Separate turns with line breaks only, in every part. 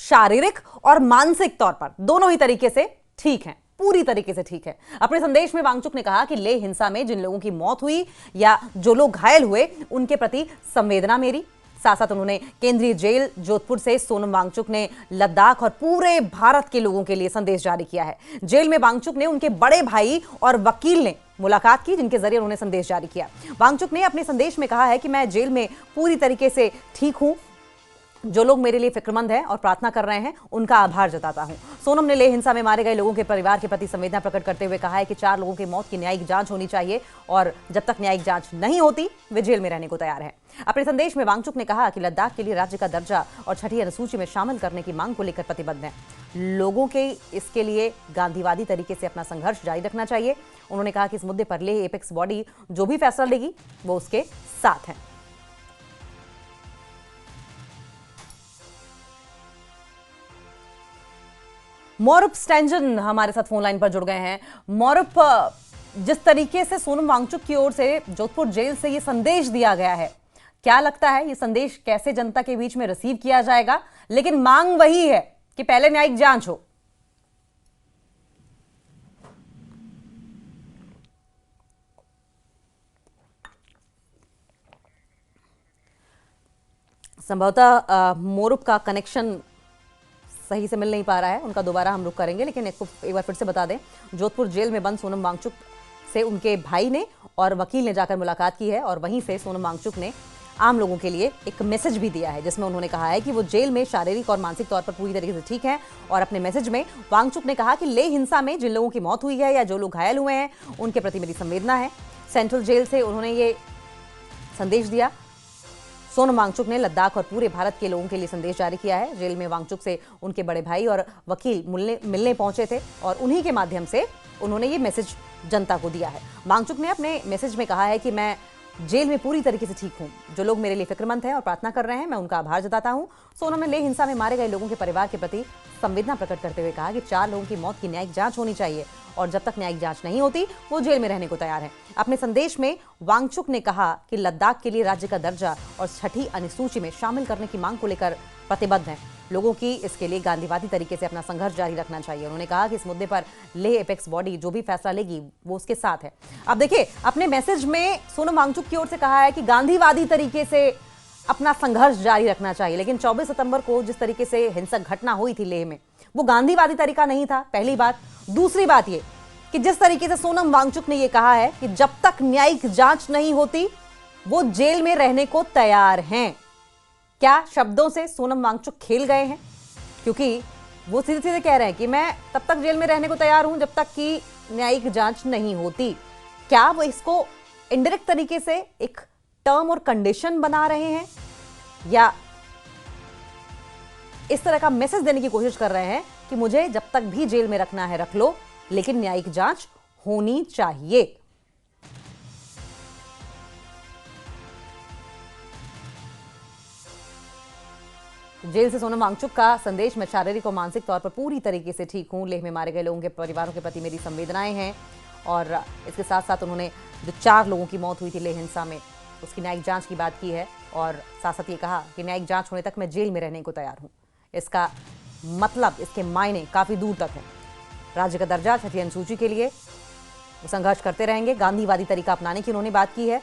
शारीरिक और मानसिक तौर पर दोनों ही तरीके से ठीक हैं, पूरी तरीके से ठीक है। अपने संदेश में वांगचुक ने कहा कि लेह हिंसा में जिन लोगों की मौत हुई या जो लोग घायल हुए उनके प्रति संवेदना मेरी। साथ साथ उन्होंने केंद्रीय जेल जोधपुर से सोनम वांगचुक ने लद्दाख और पूरे भारत के लोगों के लिए संदेश जारी किया है। जेल में वांगचुक ने उनके बड़े भाई और वकील ने मुलाकात की, जिनके जरिए उन्होंने संदेश जारी किया। वांगचुक ने अपने संदेश में कहा है कि मैं जेल में पूरी तरीके से ठीक हूं, जो लोग मेरे लिए फिक्रमंद हैं और प्रार्थना कर रहे हैं उनका आभार जताता हूं। सोनम ने लेह हिंसा में मारे गए लोगों के परिवार के प्रति संवेदना प्रकट करते हुए कहा है कि 4 लोगों की मौत की न्यायिक जांच होनी चाहिए और जब तक न्यायिक जांच नहीं होती वे जेल में रहने को तैयार हैं। अपने संदेश में वांगचुक ने कहा कि लद्दाख के लिए राज्य का दर्जा और 6ठी अनुसूची में शामिल करने की मांग को लेकर प्रतिबद्ध हैं। लोगों के इसके लिए गांधीवादी तरीके से अपना संघर्ष जारी रखना चाहिए। उन्होंने कहा कि इस मुद्दे पर लेह एपेक्स बॉडी जो भी फैसला लेगी वो उसके साथ है। मौरुप स्टैंजन हमारे साथ फोन लाइन पर जुड़ गए हैं। मौरुप, जिस तरीके से सोनम वांगचुक की ओर से जोधपुर जेल से ये संदेश दिया गया है, क्या लगता है ये संदेश कैसे जनता के बीच में रिसीव किया जाएगा? लेकिन मांग वही है कि पहले न्यायिक जांच हो। संभवतः मौरुप का कनेक्शन सही से मिल नहीं पा रहा है, उनका दोबारा हम रुख करेंगे। लेकिन एक बार फिर से बता दें, जोधपुर जेल में बंद सोनम वांगचुक से उनके भाई ने और वकील ने जाकर मुलाकात की है और वहीं से सोनम वांगचुक ने आम लोगों के लिए एक मैसेज भी दिया है, जिसमें उन्होंने कहा है कि वो जेल में शारीरिक और मानसिक तौर पर पूरी तरीके से ठीक है। और अपने मैसेज में वांगचुक ने कहा कि लेह हिंसा में जिन लोगों की मौत हुई है या जो लोग घायल हुए हैं उनके प्रति मेरी संवेदना है। सेंट्रल जेल से उन्होंने ये संदेश दिया। सोनम वांगचुक ने लद्दाख और पूरे भारत के लोगों के लिए संदेश जारी किया है। जेल में वांगचुक से उनके बड़े भाई और वकील मिलने पहुंचे थे और उन्हीं के माध्यम से उन्होंने ये मैसेज जनता को दिया है। वांगचुक ने अपने मैसेज में कहा है कि मैं जेल में पूरी तरीके से ठीक हूं, जो लोग मेरे लिए फिक्रमंद हैं और प्रार्थना कर रहे हैं मैं उनका आभार जताता हूं। सोनम ने लेह हिंसा में मारे गए लोगों के परिवार के प्रति संवेदना प्रकट करते हुए कहा कि 4 लोगों की मौत की न्यायिक जांच होनी चाहिए और जब तक न्यायिक जांच नहीं होती वो जेल में रहने को तैयार है। अपने संदेश में वांगचुक ने कहा कि लद्दाख के लिए राज्य का दर्जा और 6ठी अनुसूची में शामिल करने की मांग को लेकर प्रतिबद्ध हैं। लोगों की इसके लिए गांधीवादी तरीके से अपना संघर्ष जारी रखना चाहिए। उन्होंने कहा कि इस मुद्दे पर लेह एपेक्स बॉडी जो भी फैसला लेगी वो उसके साथ है। अब देखिए, अपने मैसेज में सोनम वांगचुक की ओर से कहा है कि गांधीवादी तरीके से अपना संघर्ष जारी रखना चाहिए, लेकिन 24 सितंबर को जिस तरीके से हिंसक घटना हुई थी लेह में, वो गांधीवादी तरीका नहीं था, पहली बात। दूसरी बात ये कि जिस तरीके से सोनम वांगचुक ने ये कहा है कि जब तक न्यायिक जांच नहीं होती वो जेल में रहने को तैयार हैं। क्या शब्दों से सोनम वांगचुक खेल गए हैं? क्योंकि वो सीधे सीधे कह रहे हैं कि मैं तब तक जेल में रहने को तैयार हूं जब तक कि न्यायिक जांच नहीं होती। क्या वो इसको इनडायरेक्ट तरीके से एक टर्म और कंडीशन बना रहे हैं या इस तरह का मैसेज देने की कोशिश कर रहे हैं कि मुझे जब तक भी जेल में रखना है रख लो, लेकिन न्यायिक जांच होनी चाहिए? जेल से सोनम वांगचुक का संदेश, मैं शारीरिक और मानसिक तौर पर पूरी तरीके से ठीक हूं, लेह में मारे गए लोगों के परिवारों के प्रति मेरी संवेदनाएं हैं। और इसके साथ साथ उन्होंने जो 4 लोगों की मौत हुई थी लेह हिंसा में उसकी न्यायिक जांच की बात की है और साथ साथ ये कहा कि न्यायिक जांच होने तक मैं जेल में रहने को तैयार हूं। इसका मतलब, इसके मायने काफी दूर तक है। राज्य का दर्जा 6ठी अनुसूची के लिए वो संघर्ष करते रहेंगे। गांधीवादी तरीका अपनाने की उन्होंने बात की है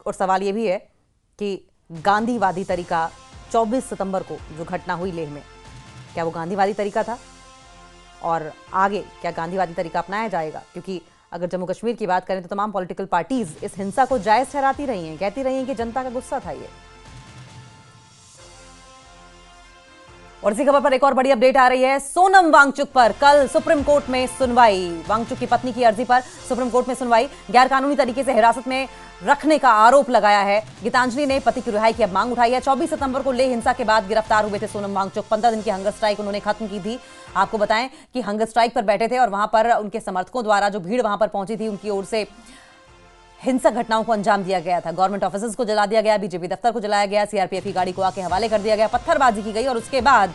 और सवाल ये भी है कि गांधीवादी तरीका 24 सितंबर को जो घटना हुई लेह में, क्या वो गांधीवादी तरीका था और आगे क्या गांधीवादी तरीका अपनाया जाएगा? क्योंकि अगर जम्मू कश्मीर की बात करें तो तमाम पॉलिटिकल पार्टीज इस हिंसा को जायज ठहराती रही हैं, कहती रही हैं कि जनता का गुस्सा था ये। और इसी खबर पर एक और बड़ी अपडेट आ रही है। सोनम वांगचुक पर कल सुप्रीम कोर्ट में सुनवाई। वांगचुक की पत्नी की अर्जी पर सुप्रीम कोर्ट में सुनवाई। गैरकानूनी तरीके से हिरासत में रखने का आरोप लगाया है। गीतांजलि ने पति की रिहाई की अब मांग उठाई है। 24 सितंबर को लेह हिंसा के बाद गिरफ्तार हुए थे सोनम वांगचुक। 15 दिन की हंगर स्ट्राइक उन्होंने खत्म की थी। आपको बताएं कि हंगर स्ट्राइक पर बैठे थे और वहां पर उनके समर्थकों द्वारा जो भीड़ वहां पर पहुंची थी उनकी ओर से हिंसक घटनाओं को अंजाम दिया गया था। गवर्नमेंट ऑफिसेज को जला दिया गया, बीजेपी दफ्तर को जलाया गया, सीआरपीएफ की गाड़ी को आके हवाले कर दिया गया, पत्थरबाजी की गई और उसके बाद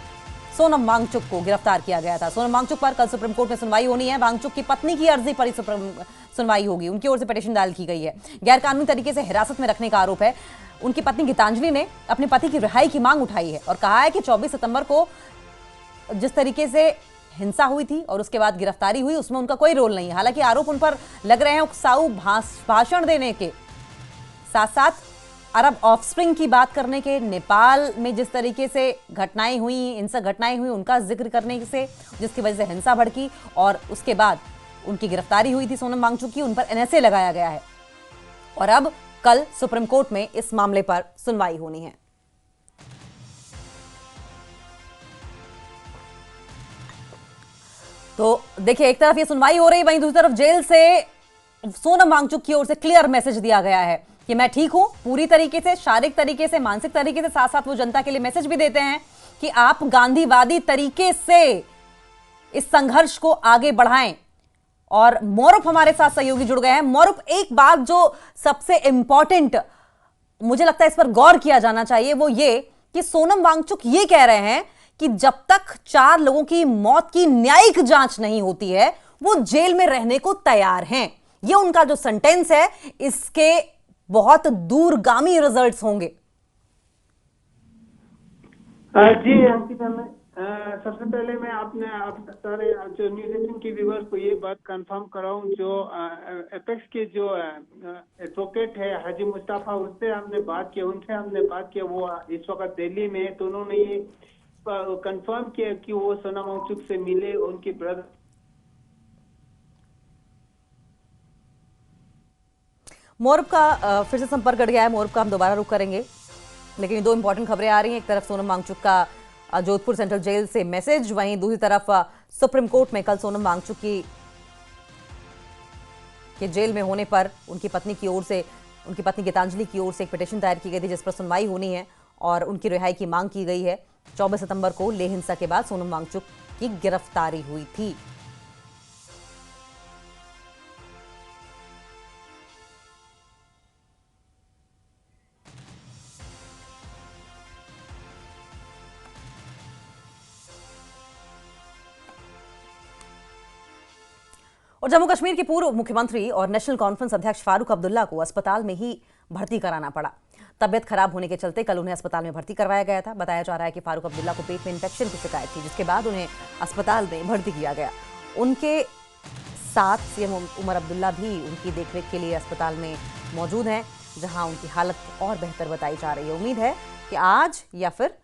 सोनम वांगचुक को गिरफ्तार किया गया था। सोनम वांगचुक पर कल सुप्रीम कोर्ट में सुनवाई होनी है। वांगचुक की पत्नी की अर्जी पर ही सुनवाई होगी। उनकी ओर से पिटीशन दायर की गई है। गैरकानूनी तरीके से हिरासत में रखने का आरोप है। उनकी पत्नी गीतांजलि ने अपने पति की रिहाई की मांग उठाई है और कहा है कि 24 सितंबर को जिस तरीके से हिंसा हुई थी और उसके बाद गिरफ्तारी हुई, उसमें उनका कोई रोल नहीं है। हालांकि आरोप उन पर लग रहे हैं उकसाऊ भाषण देने के, साथ साथ अरब ऑफस्प्रिंग की बात करने के, नेपाल में जिस तरीके से घटनाएं हुई, हिंसक घटनाएं हुई, उनका जिक्र करने से, जिसकी वजह से हिंसा भड़की और उसके बाद उनकी गिरफ्तारी हुई थी सोनम वांगचुक की, उन पर एनएसए लगाया गया है। और अब कल सुप्रीम कोर्ट में इस मामले पर सुनवाई होनी है। तो देखिए, एक तरफ ये सुनवाई हो रही, वहीं दूसरी तरफ जेल से सोनम वांगचुक की ओर से क्लियर मैसेज दिया गया है कि मैं ठीक हूं, पूरी तरीके से, शारीरिक तरीके से, मानसिक तरीके से। साथ साथ वो जनता के लिए मैसेज भी देते हैं कि आप गांधीवादी तरीके से इस संघर्ष को आगे बढ़ाएं। और मौरुफ हमारे साथ सहयोगी जुड़ गए हैं। मौरुफ, एक बात जो सबसे इंपॉर्टेंट मुझे लगता है इस पर गौर किया जाना चाहिए, वो ये कि सोनम वांगचुक ये कह रहे हैं कि जब तक 4 लोगों की मौत की न्यायिक जांच नहीं होती है, वो जेल में रहने को तैयार हैं। ये उनका जो सेंटेंस है, इसके बहुत दूरगामी रिजल्ट्स होंगे।
जी अंकिता, मैं सबसे पहले मैं आपने आप सारे जो न्यूज़ 18 की व्यूअर्स को ये बात कंफर्म कराऊं, जो एपेक्स के जो एडवोकेट है हाजी मुस्तफा, उससे हमने बात की, वो इस वक्त दिल्ली में है। तो उन्होंने ये कंफर्म किया कि वो सोनम वांगचुक से मिले, उनकी ब्रदर।
मौरुफ का फिर से संपर्क कट गया है। मौरुफ का हम दोबारा रुख करेंगे, लेकिन 2 इंपॉर्टेंट खबरें आ रही हैं। एक तरफ सोनम वांगचुक का जोधपुर सेंट्रल जेल से मैसेज, वहीं दूसरी तरफ सुप्रीम कोर्ट में कल सोनम वांगचुक के जेल में होने पर उनकी पत्नी की ओर से, उनकी पत्नी गीतांजलि की ओर से एक पिटीशन दायर की गई थी, जिस पर सुनवाई होनी है और उनकी रिहाई की मांग की गई है। 24 सितंबर को लेह हिंसा के बाद सोनम वांगचुक की गिरफ्तारी हुई थी। और जम्मू कश्मीर के पूर्व मुख्यमंत्री और नेशनल कॉन्फ्रेंस अध्यक्ष फारूक अब्दुल्ला को अस्पताल में ही भर्ती कराना पड़ा। तबियत खराब होने के चलते कल उन्हें अस्पताल में भर्ती करवाया गया था। बताया जा रहा है कि फारूक अब्दुल्ला को पेट में इंफेक्शन की शिकायत थी, जिसके बाद उन्हें अस्पताल में भर्ती किया गया। उनके साथ सीएम उमर अब्दुल्ला भी उनकी देखरेख के लिए अस्पताल में मौजूद हैं, जहां उनकी हालत और बेहतर बताई जा रही है। उम्मीद है कि आज या फिर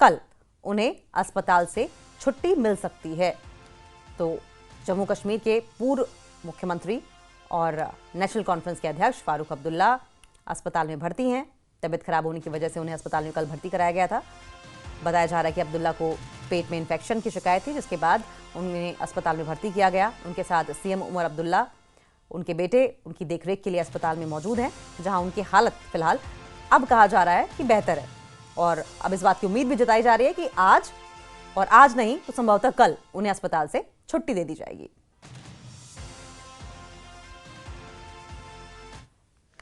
कल उन्हें अस्पताल से छुट्टी मिल सकती है। तो जम्मू कश्मीर के पूर्व मुख्यमंत्री और नेशनल कॉन्फ्रेंस के अध्यक्ष फारूक अब्दुल्ला अस्पताल में भर्ती हैं। तबियत खराब होने की वजह से उन्हें अस्पताल में कल भर्ती कराया गया था। बताया जा रहा है कि अब्दुल्ला को पेट में इंफेक्शन की शिकायत थी, जिसके बाद उन्हें अस्पताल में भर्ती किया गया। उनके साथ सीएम उमर अब्दुल्ला, उनके बेटे उनकी देखरेख के लिए अस्पताल में मौजूद हैं, जहां उनकी हालत फिलहाल अब कहा जा रहा है कि बेहतर है। और अब इस बात की उम्मीद भी जताई जा रही है कि आज, और आज नहीं तो संभवतः कल, उन्हें अस्पताल से छुट्टी दे दी जाएगी।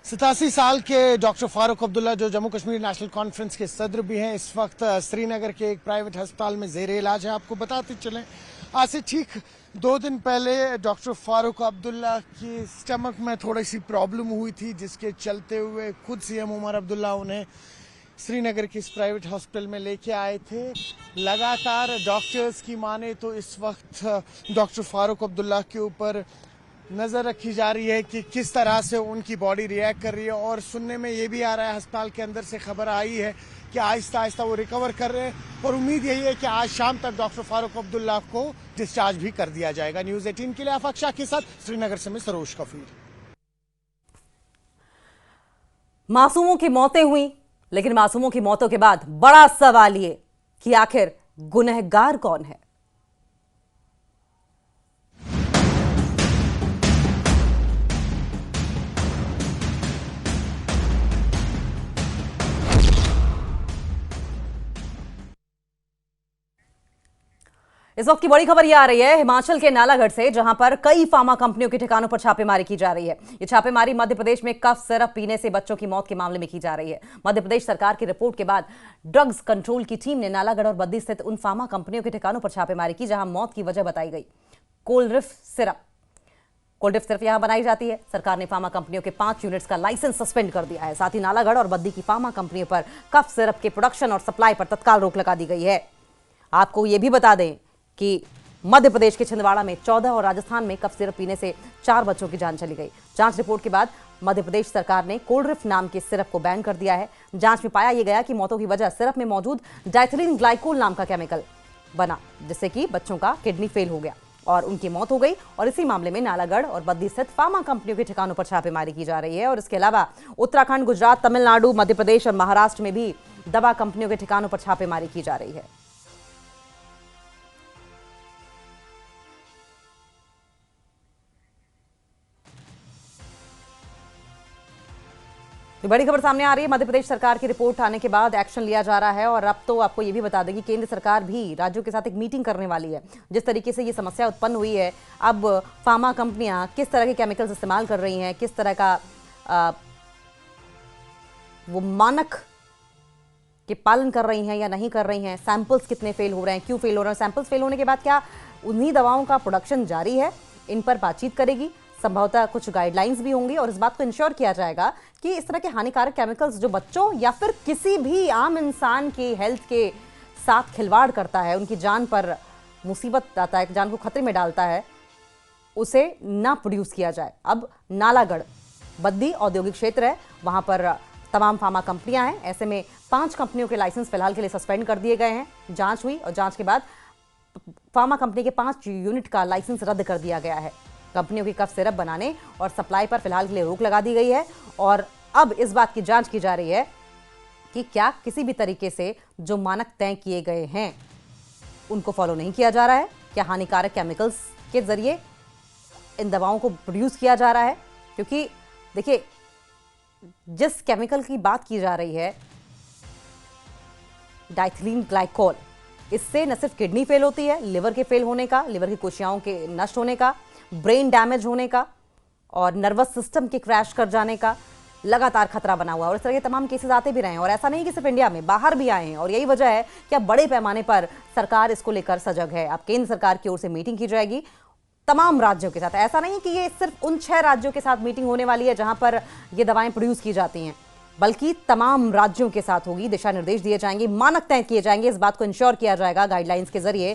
87 साल के डॉक्टर फारूक अब्दुल्ला, जो जम्मू कश्मीर नेशनल कॉन्फ्रेंस के सदर भी हैं, इस वक्त श्रीनगर के एक प्राइवेट अस्पताल में जेर इलाज है। आपको बताते चलें, आज से ठीक 2 दिन पहले डॉक्टर फारूक अब्दुल्ला की स्टमक में थोड़ी सी प्रॉब्लम हुई थी, जिसके चलते हुए खुद सीएम उमर अब्दुल्ला उन्हें श्रीनगर के इस प्राइवेट हॉस्पिटल में लेके आए थे। लगातार डॉक्टर्स की माने तो इस वक्त डॉक्टर फारूक अब्दुल्ला के ऊपर नज़र रखी जा रही है कि किस तरह से उनकी बॉडी रिएक्ट कर रही है। और सुनने में ये भी आ रहा है, अस्पताल के अंदर से खबर आई है कि आहिस्ता आहिस्ता वो रिकवर कर रहे हैं और उम्मीद यही है कि आज शाम तक डॉक्टर फारूक अब्दुल्ला को डिस्चार्ज भी कर दिया जाएगा। न्यूज़ 18 के लिए आफाक शाह के साथ श्रीनगर से मैं सरोज कफीर।
मासूमों की मौतें हुई, लेकिन मासूमों की मौतों के बाद बड़ा सवाल ये कि आखिर गुनहगार कौन है। इस वक्त की बड़ी खबर यह आ रही है हिमाचल के नालागढ़ से, जहां पर कई फार्मा कंपनियों के ठिकानों पर छापेमारी की जा रही है। ये छापेमारी मध्य प्रदेश में कफ सिरप पीने से बच्चों की मौत के मामले में की जा रही है। मध्य प्रदेश सरकार की रिपोर्ट के बाद ड्रग्स कंट्रोल की टीम ने नालागढ़ और बद्दी स्थित उन फार्मा कंपनियों के ठिकानों पर छापेमारी की, जहां मौत की वजह बताई गई कोल्ड्रिफ्ट सिरप। कोल्ड्रिफ्ट सिरप यहां बनाई जाती है। सरकार ने फार्मा कंपनियों के 5 यूनिट्स का लाइसेंस सस्पेंड कर दिया है। साथ ही नालागढ़ और बद्दी की फार्मा कंपनियों पर कफ सिरप के प्रोडक्शन और सप्लाई पर तत्काल रोक लगा दी गई है। आपको यह भी बता दें कि मध्य प्रदेश के छिंदवाड़ा में 14 और राजस्थान में कफ सिरप पीने से 4 बच्चों की जान चली गई। जांच रिपोर्ट के बाद मध्य प्रदेश सरकार ने कोल्ड्रिफ नाम के सिरप को बैन कर दिया है। जांच में पाया यह गया कि मौतों की वजह सिरप में मौजूद डाइथिलीन ग्लाइकोल नाम का केमिकल बना, जिससे कि बच्चों का किडनी फेल हो गया और उनकी मौत हो गई। और इसी मामले में नालागढ़ और बद्दी स्थित फार्मा कंपनियों के ठिकानों पर छापेमारी की जा रही है। और इसके अलावा उत्तराखंड, गुजरात, तमिलनाडु, मध्य प्रदेश और महाराष्ट्र में भी दवा कंपनियों के ठिकानों पर छापेमारी की जा रही है। तो बड़ी खबर सामने आ रही है। मध्य प्रदेश सरकार की रिपोर्ट आने के बाद एक्शन लिया जा रहा है और अब तो आपको ये भी बता दें कि केंद्र सरकार भी राज्यों के साथ एक मीटिंग करने वाली है। जिस तरीके से ये समस्या उत्पन्न हुई है, अब फार्मा कंपनियां किस तरह के केमिकल्स इस्तेमाल कर रही हैं, किस तरह का वो मानक के पालन कर रही हैं या नहीं कर रही हैं, सैंपल्स कितने फेल हो रहे हैं, क्यों फेल हो रहे हैं, सैंपल्स फेल होने के बाद क्या उन्हीं दवाओं का प्रोडक्शन जारी है, इन पर बातचीत करेगी। संभवतः कुछ गाइडलाइंस भी होंगी और इस बात को इंश्योर किया जाएगा कि इस तरह के हानिकारक केमिकल्स जो बच्चों या फिर किसी भी आम इंसान की हेल्थ के साथ खिलवाड़ करता है, उनकी जान पर मुसीबत लाता है, जान को खतरे में डालता है, उसे ना प्रोड्यूस किया जाए। अब नालागढ़ बद्दी औद्योगिक क्षेत्र है, वहां पर तमाम फार्मा कंपनियां हैं। ऐसे में 5 कंपनियों के लाइसेंस फिलहाल के लिए सस्पेंड कर दिए गए हैं। जांच हुई और जांच के बाद फार्मा कंपनी के 5 यूनिट का लाइसेंस रद्द कर दिया गया है। कंपनियों की कफ सिरप बनाने और सप्लाई पर फिलहाल के लिए रोक लगा दी गई है और अब इस बात की जांच की जा रही है कि क्या किसी भी तरीके से जो मानक तय किए गए हैं उनको फॉलो नहीं किया जा रहा है, क्या हानिकारक केमिकल्स के जरिए इन दवाओं को प्रोड्यूस किया जा रहा है। क्योंकि देखिए, जिस केमिकल की बात की जा रही है डाइथिलीन ग्लाइकोल, इससे न सिर्फ किडनी फेल होती है, लिवर के फेल होने का, लिवर की कोशिकाओं के नष्ट होने का, ब्रेन डैमेज होने का और नर्वस सिस्टम के क्रैश कर जाने का लगातार खतरा बना हुआ है। और इस तरह के तमाम केसेस आते भी रहे हैं और ऐसा नहीं कि सिर्फ इंडिया में, बाहर भी आए हैं। और यही वजह है कि अब बड़े पैमाने पर सरकार इसको लेकर सजग है। अब केंद्र सरकार की ओर से मीटिंग की जाएगी तमाम राज्यों के साथ। ऐसा नहीं कि ये सिर्फ उन 6 राज्यों के साथ मीटिंग होने वाली है जहां पर ये दवाएं प्रोड्यूस की जाती हैं, बल्कि तमाम राज्यों के साथ होगी। दिशा निर्देश दिए जाएंगे, मानक तय किए जाएंगे। इस बात को इंश्योर किया जाएगा गाइडलाइंस के जरिए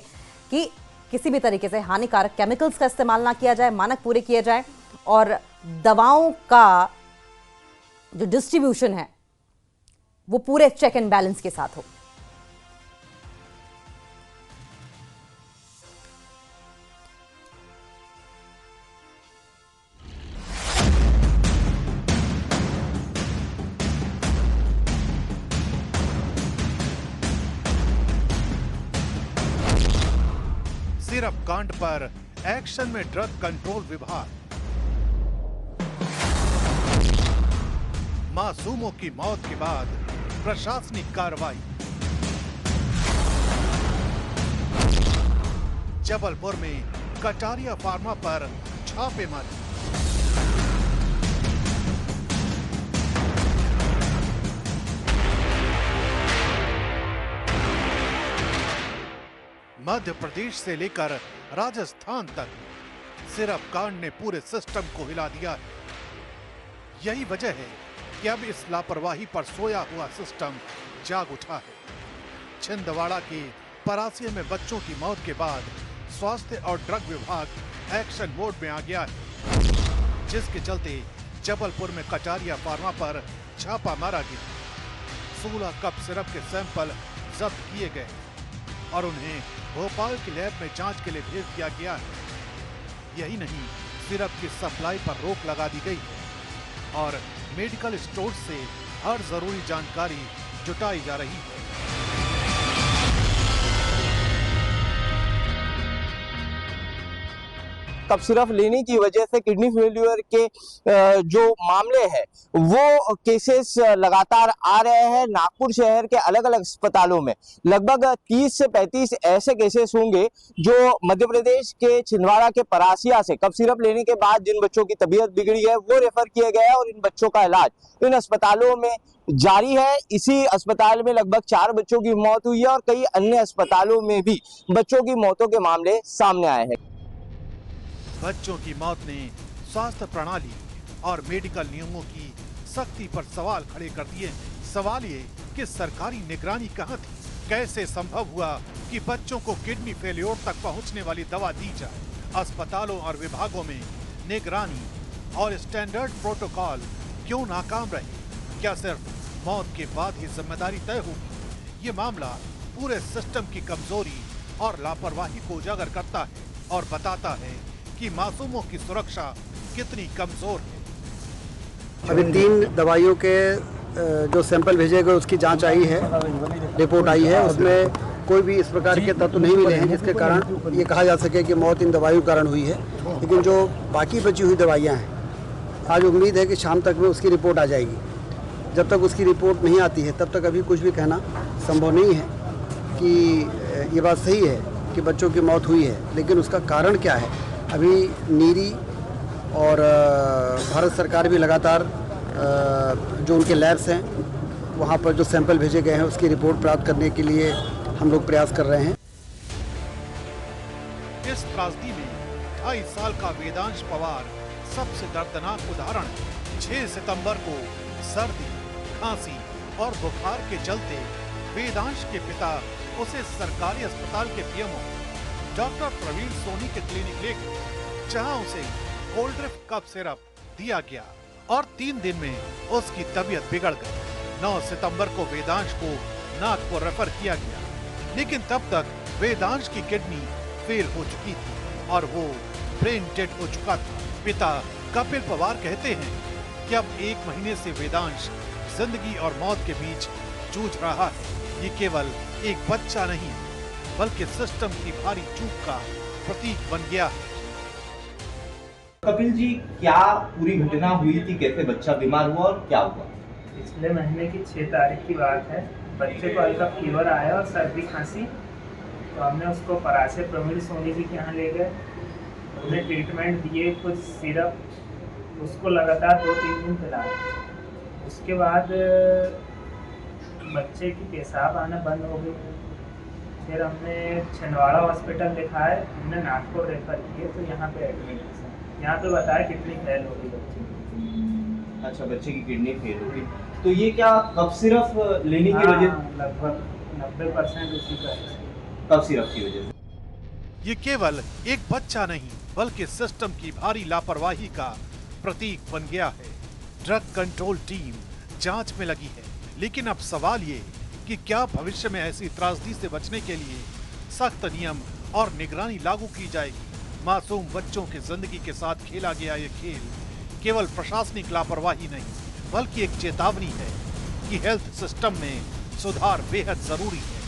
कि किसी भी तरीके से हानिकारक केमिकल्स का इस्तेमाल ना किया जाए, मानक पूरे किए जाए और दवाओं का जो डिस्ट्रीब्यूशन है वो पूरे चेक एंड बैलेंस के साथ हो।
सिरप कांड पर एक्शन में ड्रग कंट्रोल विभाग। मासूमों की मौत के बाद प्रशासनिक कार्रवाई। जबलपुर में कटारिया फार्मा पर छापेमारी। मध्य प्रदेश से लेकर राजस्थान तक सिरप कांड ने पूरे सिस्टम को हिला दिया है। यही वजह है कि अब इस लापरवाही पर सोया हुआ सिस्टम जाग उठा है। छिंदवाड़ा के परासिया में बच्चों की मौत के बाद स्वास्थ्य और ड्रग विभाग एक्शन मोड में आ गया है, जिसके चलते जबलपुर में कटारिया फार्मा पर छापा मारा गया। 16 कप सिरप के सैंपल जब्त किए गए और उन्हें भोपाल की लैब में जांच के लिए भेज दिया गया है। यही नहीं, सिरप की सप्लाई पर रोक लगा दी गई और मेडिकल स्टोर से हर जरूरी जानकारी जुटाई जा रही है।
कफ सिरप लेने की वजह से किडनी फेल्यूर के जो मामले हैं वो केसेस लगातार आ रहे हैं। नागपुर शहर के अलग अलग अस्पतालों में लगभग 30 से 35 ऐसे केसेस होंगे जो मध्य प्रदेश के छिंदवाड़ा के परासिया से कफ सिरप लेने के बाद जिन बच्चों की तबीयत बिगड़ी है वो रेफर किए गए हैं और इन बच्चों का इलाज इन अस्पतालों में जारी है। इसी अस्पताल में लगभग 4 बच्चों की मौत हुई है और कई अन्य अस्पतालों में भी बच्चों की मौतों के मामले सामने आए हैं।
बच्चों की मौत ने स्वास्थ्य प्रणाली और मेडिकल नियमों की सख्ती पर सवाल खड़े कर दिए। सवाल ये कि सरकारी निगरानी कहां थी? कैसे संभव हुआ कि बच्चों को किडनी फेल्योर तक पहुंचने वाली दवा दी जाए? अस्पतालों और विभागों में निगरानी और स्टैंडर्ड प्रोटोकॉल क्यों नाकाम रहे? क्या सिर्फ मौत के बाद ही जिम्मेदारी तय होगी? ये मामला पूरे सिस्टम की कमजोरी और लापरवाही को उजागर करता है और बताता है कि मासूमों की सुरक्षा कितनी कमजोर है।
अभी 3 दवाइयों के जो सैंपल भेजे गए उसकी जांच आई है, रिपोर्ट आई है। उसमें कोई भी इस प्रकार के तत्व नहीं मिले हैं जिसके कारण ये कहा जा सके कि मौत इन दवाइयों के कारण हुई है। लेकिन जो बाकी बची हुई दवाइयाँ हैं, आज उम्मीद है कि शाम तक में उसकी रिपोर्ट आ जाएगी। जब तक उसकी रिपोर्ट नहीं आती है तब तक अभी कुछ भी कहना संभव नहीं है कि ये बात सही है कि बच्चों की मौत हुई है, लेकिन उसका कारण क्या है अभी नीरी और भारत सरकार भी लगातार जो उनके लैब्स हैं वहाँ पर जो सैंपल भेजे गए हैं उसकी रिपोर्ट प्राप्त करने के लिए हम लोग प्रयास कर रहे हैं।
इस त्रासदी में 2.5 साल का वेदांश पवार सबसे दर्दनाक उदाहरण है। 6 सितंबर को सर्दी, खांसी और बुखार के चलते वेदांश के पिता उसे सरकारी अस्पताल के पीएमओ डॉक्टर प्रवीण सोनी के क्लिनिक ले गए, जहां उसे कोल्ड ड्रिप कफ सिरप दिया गया और 3 दिन में उसकी तबीयत बिगड़ गई। 9 सितंबर को वेदांश को नागपुर रेफर किया गया, लेकिन तब तक वेदांश की किडनी फेल हो चुकी थी और वो ब्रेन डेड हो चुका था। पिता कपिल पवार कहते हैं कि अब 1 महीने से वेदांश जिंदगी और मौत के बीच जूझ रहा है। ये केवल एक बच्चा नहीं बल्कि सिस्टम की भारी चूक का प्रतीक बन गया है।
कपिल जी, क्या पूरी घटना हुई थी? कैसे बच्चा बीमार हुआ और क्या हुआ?
पिछले महीने की 6 तारीख की बात है। बच्चे को हल्का फीवर आया और सर्दी खांसी, तो हमने उसको परासे प्रवीण सोनी जी के यहाँ ले गए। उन्हें ट्रीटमेंट दिए, कुछ सिरप, उसको लगातार 2-3 दिन पिलाया। उसके बाद बच्चे की पेशाब आना बंद हो गई। फिर हमने छिंदवाड़ा हॉस्पिटल दिखाया, हमने नागपुर रेफर किए, तो यहाँ पे एडमिट है। यहाँ पे बताया किडनी फेल हो गई बच्चे की।
अच्छा, बच्चे की किडनी फेल हो गई। तो ये क्या कफ सिरप लेने की वजह?
लगभग 90% उसी का है।
कफ सिरप की वजह से।
ये केवल एक बच्चा नहीं बल्कि सिस्टम की भारी लापरवाही का प्रतीक बन गया है। ड्रग कंट्रोल टीम जांच में लगी है, लेकिन अब सवाल ये कि क्या भविष्य में ऐसी त्रासदी से बचने के लिए सख्त नियम और निगरानी लागू की जाएगी? मासूम बच्चों की जिंदगी के साथ खेला गया ये खेल केवल प्रशासनिक लापरवाही नहीं बल्कि एक चेतावनी है कि हेल्थ सिस्टम में सुधार बेहद जरूरी है।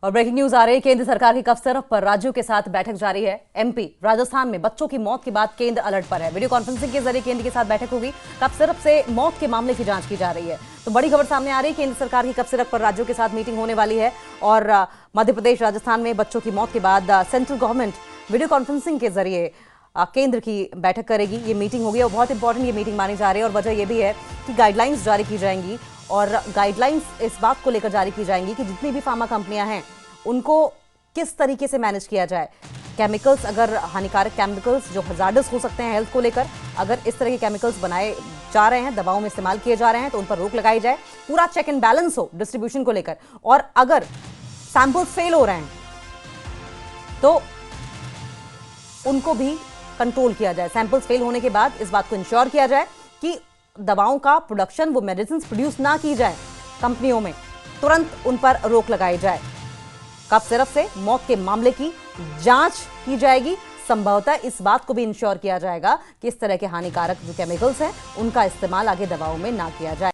और ब्रेकिंग न्यूज आ रही है, केंद्र सरकार की कफ सिरप पर राज्यों के साथ बैठक जारी है। एमपी, राजस्थान में बच्चों की मौत के बाद केंद्र अलर्ट पर है। वीडियो कॉन्फ्रेंसिंग के जरिए केंद्र के साथ बैठक होगी। कफ सिरप से मौत के मामले की जांच की जा रही है। तो बड़ी खबर सामने आ रही है, केंद्र सरकार की कफ सिरप पर राज्यों के साथ मीटिंग होने वाली है और मध्य प्रदेश, राजस्थान में बच्चों की मौत के बाद सेंट्रल गवर्नमेंट वीडियो कॉन्फ्रेंसिंग के जरिए केंद्र की बैठक करेगी। ये मीटिंग होगी और बहुत इंपॉर्टेंट ये मीटिंग मानी जा रही है और वजह यह भी है कि गाइडलाइंस जारी की जाएंगी और गाइडलाइंस इस बात को लेकर जारी की जाएंगी कि जितनी भी फार्मा कंपनियां हैं उनको किस तरीके से मैनेज किया जाए। केमिकल्स, अगर हानिकारक केमिकल्स जो हजार्डस हो सकते हैं हेल्थ को लेकर, अगर इस तरह के केमिकल्स बनाए जा रहे हैं, दवाओं में इस्तेमाल किए जा रहे हैं, तो उन पर रोक लगाई जाए। पूरा चेक एंड बैलेंस हो डिस्ट्रीब्यूशन को लेकर। और अगर सैंपल्स फेल हो रहे हैं तो उनको भी कंट्रोल किया जाए। सैंपल्स फेल होने के बाद इस बात को इंश्योर किया जाए कि दवाओं का प्रोडक्शन, वो मेडिसिन प्रोड्यूस ना की जाए कंपनियों में, तुरंत उन पर रोक लगाई जाए। कफ सिरप से मौत के मामले की जांच की जाएगी। संभवतः इस बात को भी इंश्योर किया जाएगा कि इस तरह के हानिकारक जो केमिकल्स हैं उनका इस्तेमाल आगे दवाओं में ना किया जाए।